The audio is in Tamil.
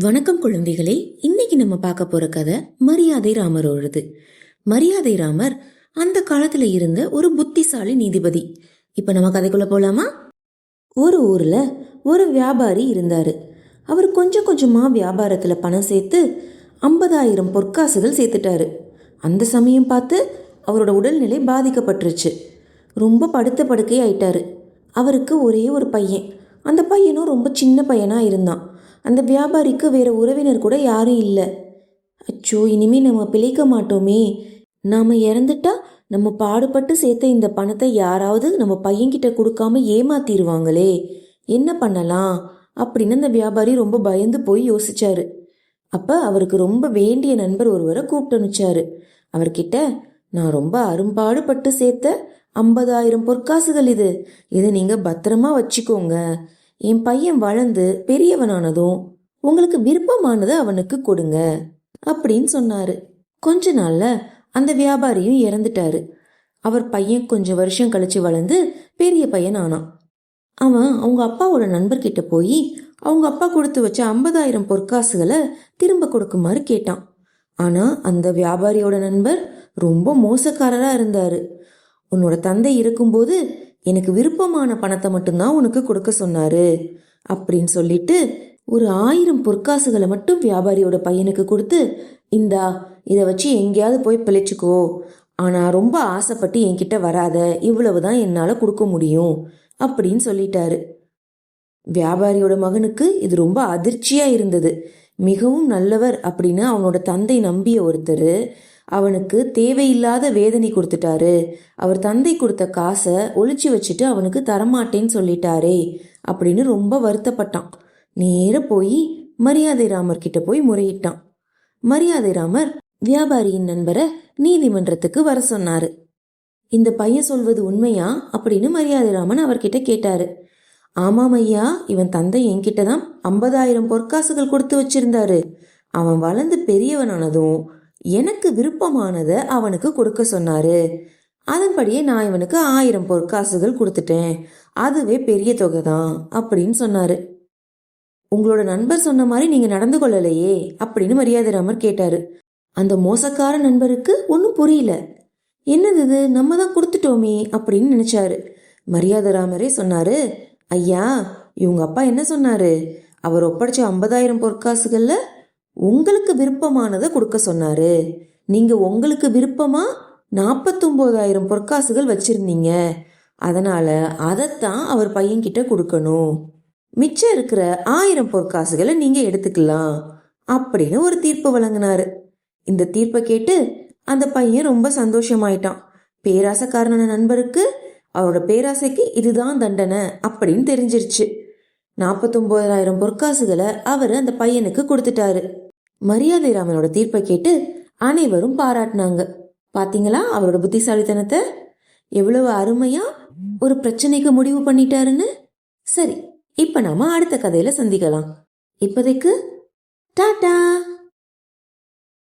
வணக்கம் குழந்தைகளே. இன்னைக்கு நம்ம பார்க்க போற கதை மரியாதை ராமரோடது. மரியாதை ராமர் அந்த காலத்துல இருந்த ஒரு புத்திசாலி நீதிபதி. இப்ப நம்ம கதைக்குள்ள போலாமா? ஒரு ஊர்ல ஒரு வியாபாரி இருந்தாரு. அவர் கொஞ்சம் கொஞ்சமா வியாபாரத்துல பணம் சேர்த்து 50,000 பொற்காசுகள் சேர்த்துட்டாரு. அந்த சமயம் பார்த்து அவரோட உடல்நிலை பாதிக்கப்பட்டுருச்சு. ரொம்ப படுத்த படுக்கை ஆயிட்டாரு. அவருக்கு ஒரே ஒரு பையன். அந்த பையனும் ரொம்ப சின்ன பையனா இருந்தான். அந்த வியாபாரிக்கு வேற உறவினர் கூட யாரும் இல்லை. அச்சோ, இனிமே நம்ம பிழைக்க மாட்டோமே, நாம இறந்துட்டா நம்ம பாடுபட்டு சேர்த்த இந்த பணத்தை யாராவது நம்ம பையன்கிட்ட கொடுக்காம ஏமாத்திடுவாங்களே, என்ன பண்ணலாம் அப்படின்னு அந்த வியாபாரி ரொம்ப பயந்து போய் யோசிச்சாரு. அப்ப அவருக்கு ரொம்ப வேண்டிய நண்பர் ஒருவரை கூப்பிட்டு அனுப்பிச்சாரு. அவர்கிட்ட, நான் ரொம்ப அரும்பாடுபட்டு சேர்த்த 50,000 பொற்காசுகள் இதை நீங்க பத்திரமா வச்சுக்கோங்க. என் பையன் வளர்ந்து பெரியவனானதும் உங்களுக்கு விருப்பமானதை அவனுக்கு கொடுங்க அப்படின்னு சொன்னாரு. கொஞ்ச நாள்ல அந்த வியாபாரியும் இறந்துட்டாரு. அவர் பையன் கொஞ்சம் வருஷம் கழிச்சு வளர்ந்து பெரிய பையன் ஆனான். அவன் அவங்க அப்பாவோட நண்பர்கிட்ட போய் அவங்க அப்பா கொடுத்து வச்ச 50,000 பொற்காசுகளை திரும்ப கொடுக்குமாறு கேட்டான். ஆனா அந்த வியாபாரியோட நண்பர் ரொம்ப மோசக்காரரா இருந்தாரு. உன்னோட தந்தை இருக்கும்போது எனக்கு விருப்பமான பணத்தை மட்டும்தான் உனக்கு கொடுக்க சொன்னாரு அப்படின்னு சொல்லிட்டு ஒரு 1000 பொற்காசுகளை மட்டும் வியாபாரியோட பையனுக்கு கொடுத்து, இந்தா, இதை வச்சு எங்கேயாவது போய் பிழைச்சிக்கோ, ஆனா ரொம்ப ஆசைப்பட்டு என்கிட்ட வராத, இவ்வளவுதான் என்னால கொடுக்க முடியும் அப்படின்னு சொல்லிட்டாரு. வியாபாரியோட மகனுக்கு இது ரொம்ப அதிர்ச்சியா இருந்தது. மிகவும் நல்லவர் அப்படின்னு அவனோட தந்தை நம்பிய ஒருத்தர் அவனுக்கு தேவையில்லாத வேதனை கொடுத்துட்டாரு. அவர் தந்தை கொடுத்த காசை ஒளிச்சு வச்சுட்டு அவனுக்கு தரமாட்டேன்னு சொல்லிட்டாரே அப்படின்னு ரொம்ப வருத்தப்பட்டான். நேர போய் மரியாதை ராமர் கிட்ட போய் முறையிட்டான். மரியாதை ராமர் வியாபாரியின் நண்பரை நீதிமன்றத்துக்கு வர சொன்னாரு. இந்த பையன் சொல்வது உண்மையா அப்படின்னு மரியாதை ராமன் அவர்கிட்ட கேட்டாரு. ஆமாம் ஐயா, இவன் தந்தை என்கிட்ட தான் 50,000 பொற்காசுகள் கொடுத்து வச்சிருந்தாரு. அவன் வளர்ந்து பெரியவனானதும் எனக்கு விருப்பமானதை அவனுக்கு கொடுக்க சொன்னாரு. அதன்படியே நான் இவனுக்கு 1000 பொற்காசுகள் கொடுத்துட்டேன். அதுவே பெரிய தொகை தான் அப்படின்னு சொன்னாரு. உங்களோட நண்பர் சொன்ன மாதிரி நீங்க நடந்து கொள்ளலையே அப்படின்னு மரியாதை ராமர் கேட்டாரு. அந்த மோசக்கார நண்பருக்கு ஒன்னும் புரியல. என்னது இது, நம்ம தான் கொடுத்துட்டோமே அப்படின்னு நினைச்சாரு. மரியாதை ராமரே சொன்னாரு, ஐயா, இவங்க அப்பா என்ன சொன்னாரு, அவர் ஒப்படைச்ச 50,000 பொற்காசுகள்ல உங்களுக்கு விருப்பமானதை கொடுக்க சொன்னாரு. நீங்க உங்களுக்கு விருப்பமா 49,000 பொற்காசுகள் வச்சிருந்தீங்க. அதனால அதைத்தான் அவர் பையன்கிட்ட கொடுக்கணும். மிச்சம் இருக்கிற 1000 பொற்காசுகளை நீங்க எடுத்துக்கலாம் அப்படின்னு ஒரு தீர்ப்பு வழங்கினாரு. இந்த தீர்ப்பை கேட்டு அந்த பையன் ரொம்ப சந்தோஷமாயிட்டான். பேராசைக்காரன நண்பருக்கு அவரோட பேராசைக்கு இதுதான் தண்டனை அப்படின்னு தெரிஞ்சிருச்சு. 49,000 பொற்காசுகளை அவர் அந்த பையனுக்கு கொடுத்துட்டாரு. மரியாதை ராமனோட தீர்ப்பை கேட்டு அனைவரும் பாராட்டினாங்க. பாத்தீங்களா அவரோட புத்திசாலித்தனத்தை, எவ்வளவு அருமையா ஒரு பிரச்சனைக்கு முடிவு பண்ணிட்டாருன்னு. சரி, இப்ப நாம அடுத்த கதையில சந்திக்கலாம். இப்போதைக்கு டாடா.